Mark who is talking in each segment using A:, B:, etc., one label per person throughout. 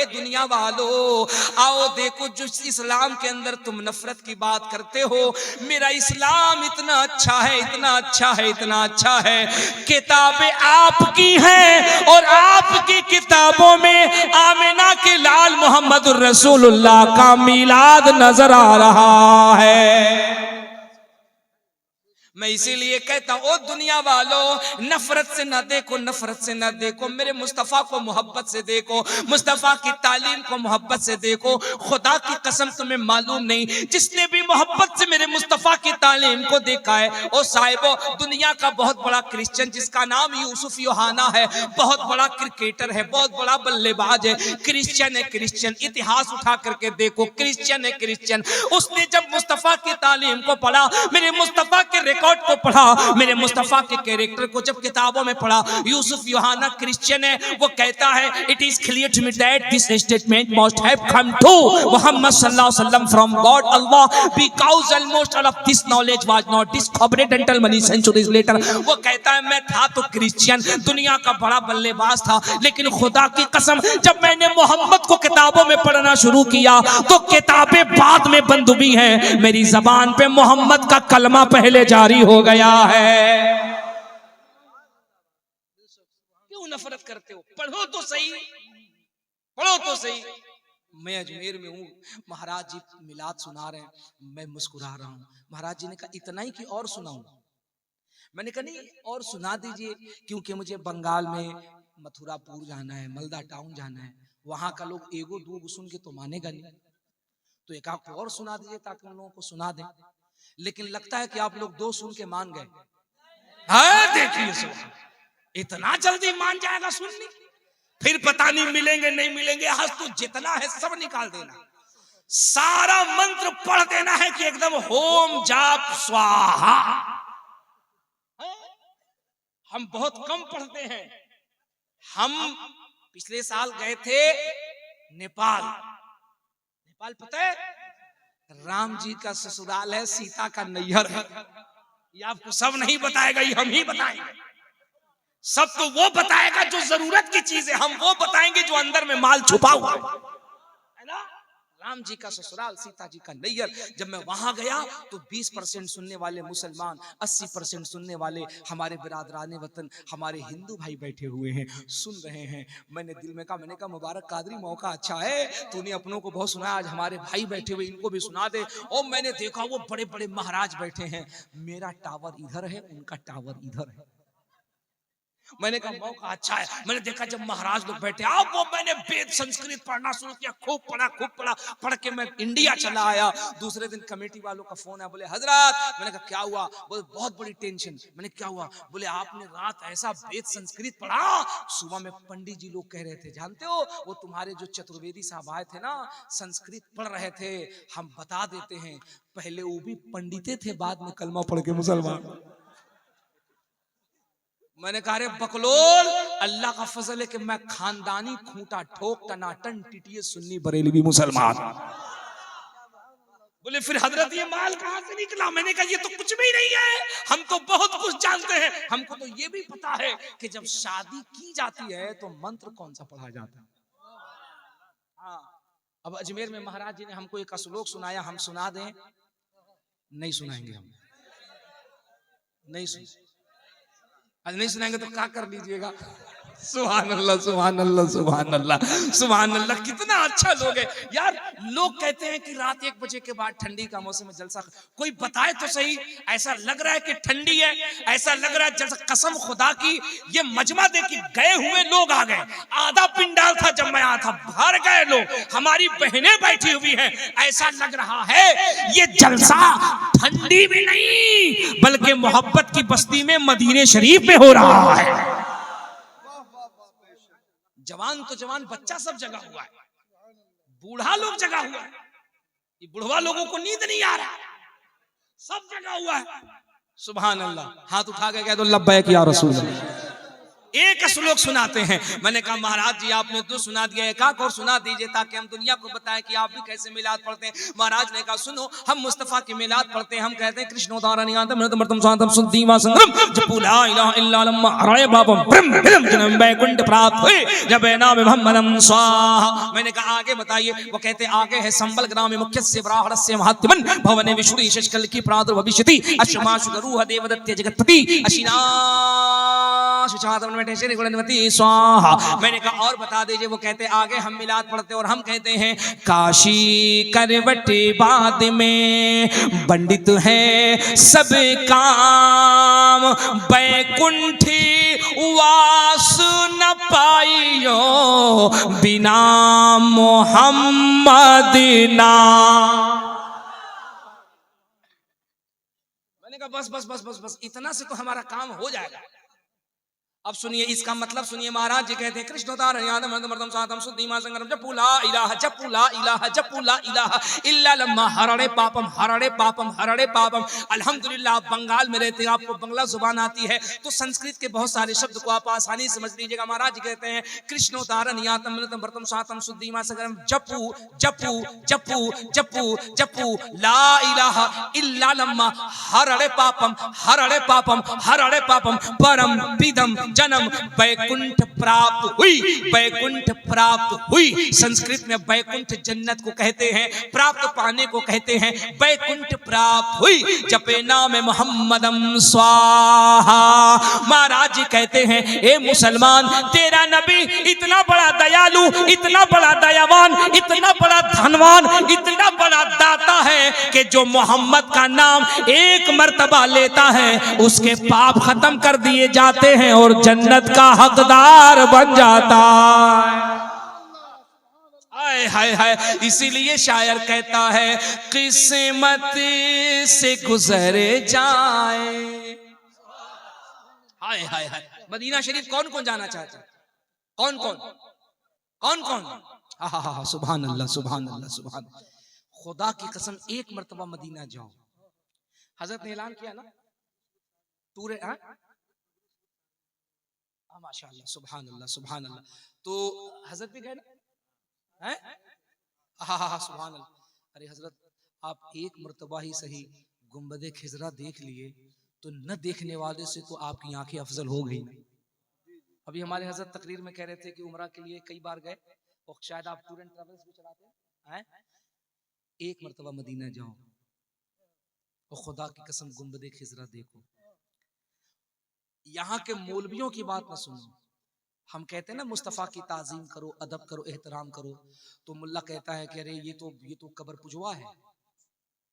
A: दुनिया वालों आओ देखो, जो इस्लाम के अंदर तुम नफरत की बात करते हो, मेरा इस्लाम इतना अच्छा है, इतना अच्छा है, इतना अच्छा है। किताबें आपकी हैं और आपकी किताबों में आमिना के लाल मोहम्मद रसूलुल्लाह का मीलाद नजर आ रहा है। मैं इसीलिए कहता हूं, ओ दुनिया वालों, नफरत से ना देखो, नफरत से ना देखो, मेरे मुस्तफा को मोहब्बत से देखो, मुस्तफा की तालीम को मोहब्बत से देखो। खुदा की कसम तुम्हें मालूम नहीं, जिसने भी मोहब्बत से मेरे मुस्तफा की तालीम को देखा है, ओ साहिबो, दुनिया का बहुत बड़ा क्रिश्चियन जिसका नाम यूसुफ योहाना है, बहुत बड़ा क्रिकेटर है, बहुत बड़ा बल्लेबाज है, क्रिश्चियन है, क्रिश्चियन। इतिहास उठा करके देखो, क्रिश्चियन है, क्रिश्चियन। उसने जब मुस्तफा की तालीम को पढ़ा, मेरे मुस्तफा के रिकॉर्ड को पढ़ा, मेरे मुस्तफा के कैरेक्टर को जब किताबों में पढ़ा, यूसुफ योहाना क्रिश्चियन है, वो कहता है it is clear to me that this statement must have come to Muhammad सल्लल्लाहु अलैहि वसल्लम from God Allah because almost all of this knowledge was not discovered until many centuries later। वो कहता है मैं था तो क्रिश्चियन, दुनिया का बड़ा बल्लेबाज था, लेकिन खुदा की कसम जब मैंने मोहम्मद को किताबों में पढ़ना शुरू किया तो किताबें बाद में बंद हुई हैं, मेरी जबान पे मोहम्मद का कलमा पहले जारी हो गया है। क्यों नफरत करते हो? पढ़ो तो सही, पढ़ो तो सही। मैं अजमेर में हूँ, महाराज जी मिलाद सुना रहे हैं, मैं मुस्कुरा रहा हूँ। महाराज जी ने कहा इतना ही कि और सुनाऊं? मैंने कहा नहीं और सुना दीजिए, क्योंकि मुझे बंगाल में मथुरापुर जाना है, मलदा टाउन जाना है, वहां का लोग एगो दूगो सुन के तो मानेगा नहीं, तो एक आप और सुना दीजिए ताकि उन लोगों को सुना दें। लेकिन लगता है कि आप लोग दो सुन के मान गए। हाँ देखिए, इतना जल्दी मान जाएगा सुनने, फिर पता नहीं मिलेंगे नहीं मिलेंगे। आज तो जितना है सब निकाल देना, सारा मंत्र पढ़ देना है कि एकदम होम जाप स्वाहा। हम बहुत कम पढ़ते हैं। हम पिछले साल गए थे नेपाल। नेपाल पता है राम जी का ससुराल है, सीता का नैहर है। ये आपको सब नहीं बताएगा, ये हम ही बताएंगे। सब तो वो बताएगा जो जरूरत की चीज है, हम वो बताएंगे जो अंदर में माल छुपा हुआ है ना। राम जी का ससुराल, सीता जी का नैहर। जब मैं वहां गया तो 20% सुनने वाले मुसलमान, 80% सुनने वाले हमारे बिरादरान वतन, हमारे हिंदू भाई बैठे हुए हैं, सुन रहे हैं। मैंने दिल में कहा, मैंने कहा मुबारक कादरी, मौका अच्छा है, तूने अपनों को बहुत सुनाया, आज हमारे भाई बैठे हुए इनको भी सुना दे। और मैंने देखा वो बड़े बड़े महाराज बैठे हैं, मेरा टावर इधर है, उनका टावर इधर है। मैंने कहा मौका अच्छा है। मैंने देखा जब महाराज लोग बैठे, अब वो मैंने वेद संस्कृत पढ़ना शुरू किया, खूब पढ़ा खूब पढ़ा। पढ़ के मैं इंडिया चला आया। दूसरे दिन कमेटी वालों का फोन आया, बोले हजरत। मैंने कहा क्या हुआ? बोले बहुत बड़ी टेंशन। मैंने क्या हुआ? बोले आपने रात ऐसा वेद संस्कृत पढ़ा, सुबह में पंडित जी लोग कह रहे थे, जानते हो वो तुम्हारे जो चतुर्वेदी साहब आए थे ना, संस्कृत पढ़ रहे थे, हम बता देते हैं, पहले वो भी पंडिते थे, बाद में कलमा पढ़ के मुसलमान। मैंने कहा रे बकलोल, अल्लाह का फजल है कि मैं खानदानी खूंटा ठोक टनाटन टिटिए सुन्नी बरेलवी मुसलमान। बोले फिर हजरत ये माल कहां से निकला? मैंने कहा ये तो कुछ भी नहीं है, हम तो बहुत कुछ जानते हैं। हमको तो ये भी पता है कि जब शादी की जाती है तो मंत्र कौन सा पढ़ा जाता है। हाँ, अब अजमेर में महाराज जी ने हमको एक श्लोक सुनाया, हम सुना दें? नहीं सुनाएंगे, हम नहीं सुन नहीं सुनाएंगे तो क्या कर लीजिएगा। सुभान अल्लाह, सुभान अल्लाह, सुभान अल्लाह, सुभान अल्लाह। कितना अच्छा लोग है यार। लोग कहते हैं कि रात 1 बजे के बाद ठंडी का मौसम में जलसा, कोई बताए तो सही। ऐसा लग रहा है कि ठंडी है, ऐसा लग रहा है जैसा कसम खुदा की ये मजमा दे कि गए हुए लोग आ गए। आधा पिंडाल था जब मैं आया था, भर गए लोग, हमारी बहनें बैठी हुई हैं। ऐसा लग रहा है ये जलसा ठंडी में नहीं बल्कि मोहब्बत की बस्ती में मदीने शरीफ में हो रहा है। जवान तो जवान, बच्चा सब जगा हुआ है, बूढ़ा लोग जगा हुआ है। ये बुढ़वा लोगों को नींद नहीं आ रहा, सब जगा हुआ है। सुभान अल्लाह। हाथ उठा के कह दो लब्बैक या रसूल अल्लाह। एक श्लोक सुनाते हैं। मैंने कहा महाराज जी आपने तो सुना दिया, एक और सुना दीजिए ताकि हम दुनिया को बताएं कि आप भी कैसे मिलाद पढ़ते हैं। महाराज ने कहा सुनो, हम मुस्तफा की मिलाद पढ़ते हैं। हम कहते हैं कृष्णोदारनियातम मृतमर्तम शांतम सुद्धीमा संग्रम जपू ला इलाहा इल्ला लम्मा हरे बाबम ब्रह्म विलम जन्म वैकुंठ प्राप्त हुए जब नाम मुहम्मदम स्वाहा। मैंने कहा आगे बताइए। वो कहते आगे है संबल ग्राम मुख्यस्य ब्राह्मणस्य महात्मन भवने विष्णु शशकल की प्रादुर्भविष्यति अश्माशु गरुह देवदत्ते जगत्पति अशिना स्वाहा। मैंने कहा और बता दीजिए। वो कहते आगे हम मिलाद पढ़ते और हम कहते हैं काशी करवटे बाद में पंडित है सब काम बैकुंठी वास न पाइयो बिना मोहम्मद नाम। मैंने कहा बस बस बस बस बस इतना से तो हमारा काम हो जाएगा। अब सुनिए इसका मतलब सुनिए। महाराज जी कहते हैं कृष्णोदारनियातम सातम सुद्धीमा संग्रम जपू ला इलाहा जपू ला इलाहा जपू ला इलाहा इल्ला लम्मा हरड़े पापम हरड़े पापम हरड़े पापम। अल्हम्दुलिल्लाह आप बंगाल में रहते हैं, आपको बंगला जुबान आती है तो संस्कृत के बहुत सारे शब्द को आप आसानी समझ लीजिएगा। महाराज जी कहते हैं कृष्णोदारनियातम सातम सुद्धीमा संग्रम जपू जपू जपू जपू जपू ला इलाहा इल्ला लम्मा हरड़े पापम हरड़े पापम हरड़े पापम परम पिदम जन्म बैकुंठ प्राप्त हुई बैकुंठ प्राप्त हुई। संस्कृत में बैकुंठ जन्नत को कहते हैं, प्राप्त पाने को कहते हैं बैकुंठ प्राप्त हुई जपे नाम मोहम्मदम स्वाहा। महाराज जी कहते हैं ए मुसलमान तेरा नबी इतना बड़ा दयालु इतना बड़ा दयावान इतना बड़ा धनवान इतना बड़ा दाता है कि जो मोहम्मद का नाम एक मर्तबा लेता है उसके पाप खत्म कर दिए जाते हैं और जन्नत का हकदार बन जाता है। हाय हाय इसीलिए शायर कहता है किस्मत से गुजरे जाए। हाय हाय हाय मदीना शरीफ कौन कौन जाना चाहता है? कौन कौन कौन कौन? हा सुभान अल्लाह सुभान अल्लाह सुभान। खुदा की कसम एक मर्तबा मदीना जाओ। हजरत ने ऐलान किया ना पूरे माशाअल्लाह सुभान अल्लाह सुभान अल्लाह। तो हजरत भी गए ना हैं? हाँ सुभान अल्लाह। अरे हजरत आप एक मर्तबा ही सही गुंबदे खिजरा देख लिए तो न देखने वाले से तो आपकी आंखें अफजल हो गई ना। अभी हमारे हजरत तकरीर में कह रहे थे कि उम्रा के लिए कई बार गए और शायद आप टूर एंड ट्रैवल्स भी चलाते हैं। एक मर्तबा मदीना जाओ और खुदा की कसम गुंबदे खिजरा देखो। यहाँ के मौलवियों की बात ना सुनो। हम कहते हैं ना मुस्तफा की ताजीम करो अदब करो एहतराम करो तो मुल्ला कहता है कि अरे ये तो कब्र पुजवा है।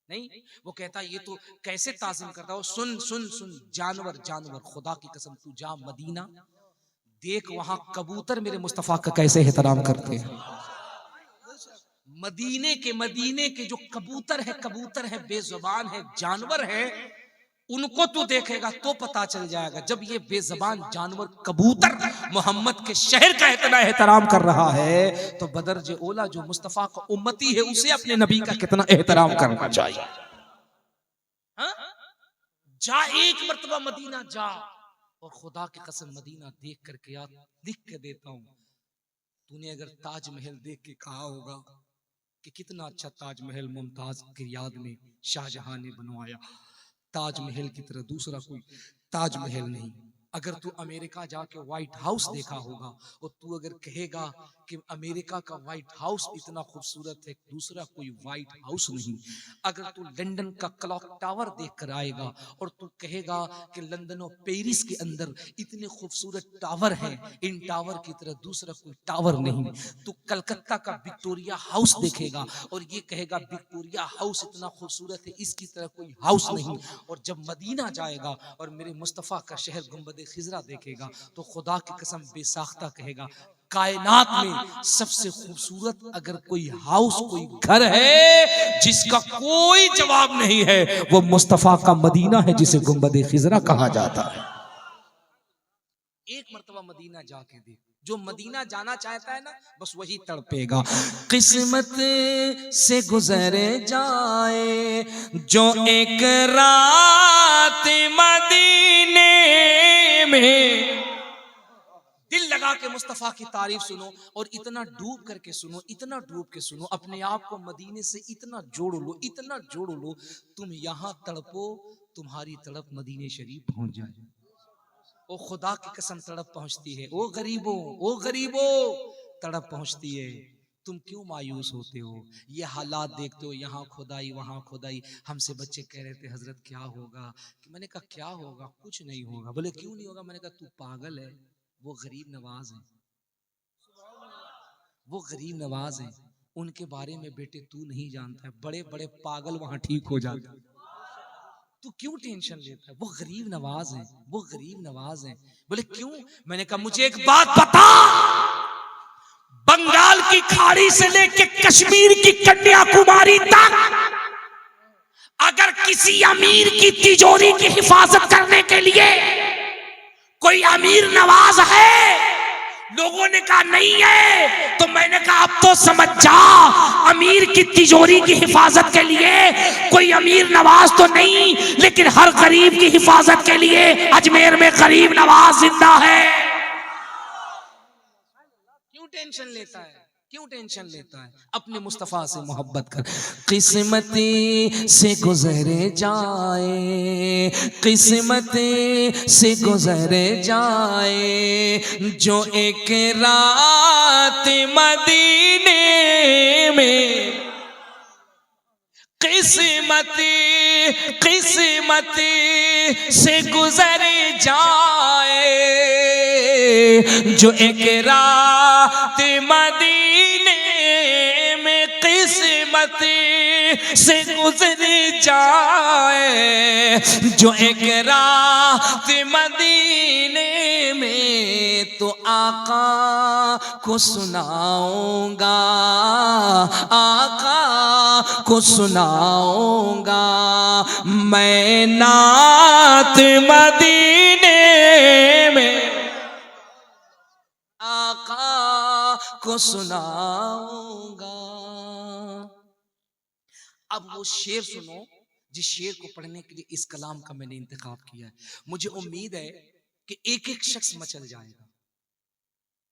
A: नहीं वो कहता है ये तो कैसे ताजीम करता हो। सुन सुन सुन जानवर जानवर खुदा की कसम तू जा मदीना देख वहां कबूतर मेरे मुस्तफा का कैसे एहतराम करते हैं। मदीने के जो कबूतर है बेजुबान है जानवर है उनको तू देखेगा तो पता चल जाएगा। जब ये बेजबान जानवर कबूतर मोहम्मद के शहर का इतना एहतराम कर रहा है तो बदरज ओला जो मुस्तफा का उम्मती है उसे अपने नबी का कितना एहतराम करना चाहिए। जा एक मर्तबा मदीना जा और खुदा की कसम मदीना देख करके याद लिख के देता हूं। तूने अगर ताजमहल देख के कहा होगा कि कितना अच्छा ताजमहल मुमताज की याद में शाहजहां ने बनवाया, ताजमहल की तरह दूसरा कोई ताजमहल नहीं। अगर तू अमेरिका जाके व्हाइट हाउस देखा होगा और तू अगर कहेगा कि अमेरिका का व्हाइट हाउस इतना खूबसूरत है दूसरा कोई व्हाइट हाउस नहीं। अगर तू लंदन का क्लॉक टावर देखकर आएगा और तू कहेगा कि लंदन और पेरिस के अंदर इतने खूबसूरत टावर हैं इन टावर की तरह दूसरा कोई टावर नहीं। तू कलकत्ता का विक्टोरिया हाउस देखेगा और ये कहेगा विक्टोरिया हाउस इतना खूबसूरत है इसकी तरह कोई हाउस नहीं। और जब मदीना जाएगा और मेरे मुस्तफा का शहर गुंबद खिजरा देखेगा तो खुदा की कसम बेसाख्ता कहेगा कायनात में सबसे खूबसूरत अगर कोई हाउस कोई घर है जिसका कोई जवाब नहीं है वो मुस्तफा का मदीना है जिसे गुंबद खिजरा कहा जाता है। एक मर्तबा मदीना जाके देख। जो मदीना जाना चाहता है ना बस वही तड़पेगा। किस्मत से गुजरे जाए जो एक रात मदीने में लगा के मुस्तफा की तारीफ सुनो और इतना डूब करके सुनो, इतना डूब के सुनो, अपने आप को मदीने से इतना जोड़ लो, इतना जोड़ लो, तुम यहां तड़पो, तुम्हारी तड़प मदीने शरीफ पहुंच जाए। ओ खुदा की कसम तड़प पहुंचती है, ओ गरीबों तड़प पहुंचती है। तुम क्यों मायूस होते हो? ये हालात देखते हो, यहाँ खुदाई वहां खुदाई। हमसे बच्चे कह रहे थे हजरत क्या होगा, कि मैंने कहा क्या होगा, कुछ नहीं होगा। बोले क्यों नहीं होगा? मैंने कहा तू पागल है, वो गरीब नवाज है, वो गरीब नवाज है, उनके बारे में बेटे तू नहीं जानता है, बड़े बड़े पागल वहां ठीक हो जाते हैं, तू क्यों टेंशन लेता है? वो गरीब नवाज है, वो गरीब नवाज है। बोले क्यों? मैंने कहा मुझे एक बात बता, बंगाल की खाड़ी से लेके कश्मीर की कन्याकुमारी तक अगर किसी अमीर की तिजोरी की हिफाजत करने के लिए कोई अमीर नवाज है, लोगों ने कहा नहीं है, तो मैंने कहा अब तो समझ जा, अमीर की तिजोरी की हिफाजत के लिए कोई अमीर नवाज तो नहीं, लेकिन हर गरीब की हिफाजत के लिए अजमेर में गरीब नवाज जिंदा है। क्यों टेंशन लेता है? क्यों टेंशन लेता है? अपने मुस्तफा से मोहब्बत कर। किस्मती से गुजरे जाए, किस्मती से गुजरे जाए, जो एक रात मदीने में, किस्मती किस्मती से गुजरे जाए, जो एक रात मदीने में किस्मती से गुजर जाए, जो एक रात मदीने में, तो आका को सुनाऊंगा, आका को सुनाऊंगा मैं नात मदीने में, आका को सुनाऊंगा। अब वो शेर सुनो, जिस शेर को पढ़ने के लिए इस कलाम का मैंने इंतखाब किया है। मुझे उम्मीद है कि एक एक शख्स मचल जाएगा।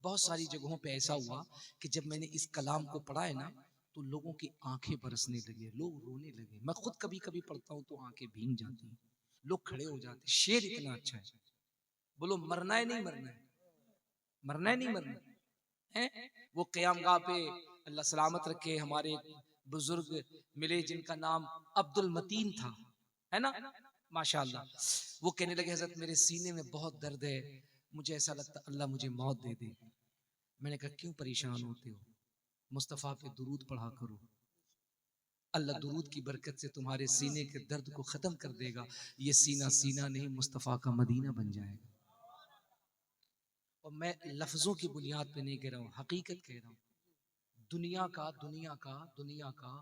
A: बहुत सारी जगहों पे ऐसा हुआ कि जब मैंने इस कलाम को पढ़ा है ना, तो लोगों की आंखें बरसने लगी, लोग रोने लगे। मैं खुद कभी कभी पढ़ता हूँ तो आंखें भीग जाती हैं, लोग खड़े हो जाते। शेर इतना अच्छा है। बोलो मरना है नहीं मरना है? मरना है नहीं मरना है? वो क़यामगाह पे अल्लाह सलामत रखे, हमारे बुजुर्ग मिले जिनका नाम अब्दुल मतीन था, है ना, माशाअल्लाह। वो कहने लगे हजरत मेरे सीने में बहुत दर्द है, मुझे ऐसा लगता अल्लाह मुझे मौत दे दे। मैंने कहा क्यों परेशान होते हो, मुस्तफ़ा पे दुरूद पढ़ा करो, अल्लाह दुरूद की बरकत से तुम्हारे सीने के दर्द को खत्म कर देगा। ये सीना सीना नहीं, मुस्तफ़ा का मदीना बन जाएगा। और मैं लफ्जों की बुनियाद पे नहीं कह रहा हूँ, हकीकत कह रहा हूँ। दुनिया का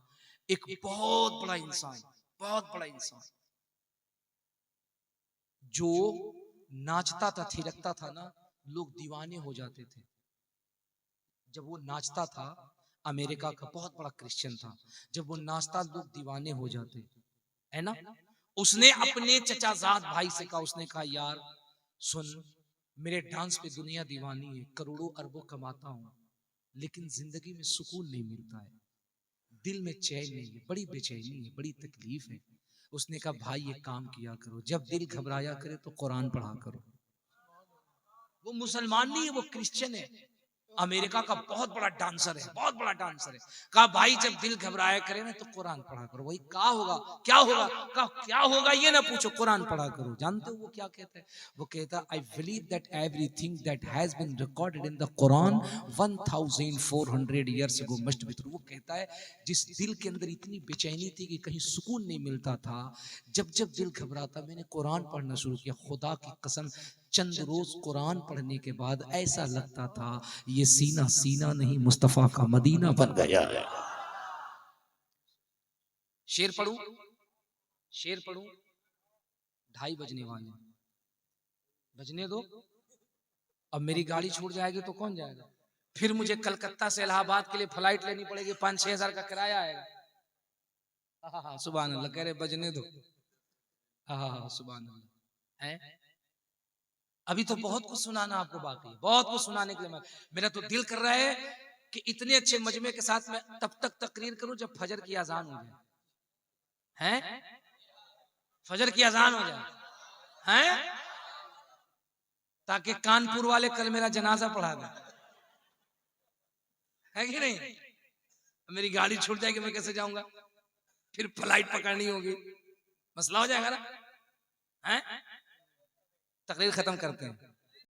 A: एक बहुत बड़ा इंसान, बहुत बड़ा इंसान, जो नाचता था, थिरकता था ना, लोग दीवाने हो जाते थे। जब वो नाचता था, अमेरिका का बहुत बड़ा क्रिश्चियन था, जब वो नाचता लोग दीवाने हो जाते, है ना। उसने अपने चचाजाद भाई से कहा, उसने कहा यार सुन, मेरे डांस पे दुनिया दीवानी है, करोड़ों अरबों कमाता हूं, लेकिन जिंदगी में सुकून नहीं मिलता है, दिल में चैन नहीं है, बड़ी बेचैनी है, बड़ी तकलीफ है। उसने कहा भाई ये काम किया करो, जब दिल घबराया करे तो कुरान पढ़ा करो। वो मुसलमान नहीं है, वो क्रिश्चियन है, अमेरिका का बहुत बड़ा डांसर है, बहुत बड़ा डांसर है। कहा भाई जब दिल घबराया करे ना तो कुरान पढ़ा करो। वही कहा होगा क्या होगा, कहा क्या होगा ये ना पूछो, कुरान पढ़ा करो। जानते हो वो क्या कहता है? वो कहता I believe that everything that has been recorded in the Quran 1400 years ago must be true. वो कहता है जिस दिल के अंदर इतनी बेचैनी थी कि कहीं सुकून नहीं मिलता था, जब जब दिल घबराता मैंने कुरान पढ़ना शुरू किया। खुदा की कसम चंद रोज कुरान पढ़ने के बाद ऐसा लगता था ये सीना सीना नहीं, मुस्तफा का मदीना बन गया है। शेर पढ़ूं, शेर पढ़ूं, 2:30 बजने वाले, बजने दो। अब मेरी गाड़ी छूट जाएगी तो कौन जाएगा? फिर मुझे कलकत्ता से इलाहाबाद के लिए फ्लाइट लेनी पड़ेगी, 5-6 हजार का किराया आएगा। हाँ सुभान अल्लाह, कह रहे बजने दो। हाँ सुभान अल्लाह है। अभी तो बहुत कुछ सुनाना आपको बाकी है, बहुत कुछ सुनाने के लिए मेरा तो दिल कर रहा है कि इतने अच्छे मजमे के साथ मैं तब तक तकरीर करूं जब फजर की अजान हो जाए, हैं? फजर की अजान हो जाए, हैं? ताकि कानपुर वाले कल मेरा जनाजा पढ़ा दें, है कि नहीं? मेरी गाड़ी छूट जाएगी, मैं कैसे जाऊंगा? फिर फ्लाइट पकड़नी होगी, मसला हो जाएगा ना, हैं? तकरीर खत्म करते हैं।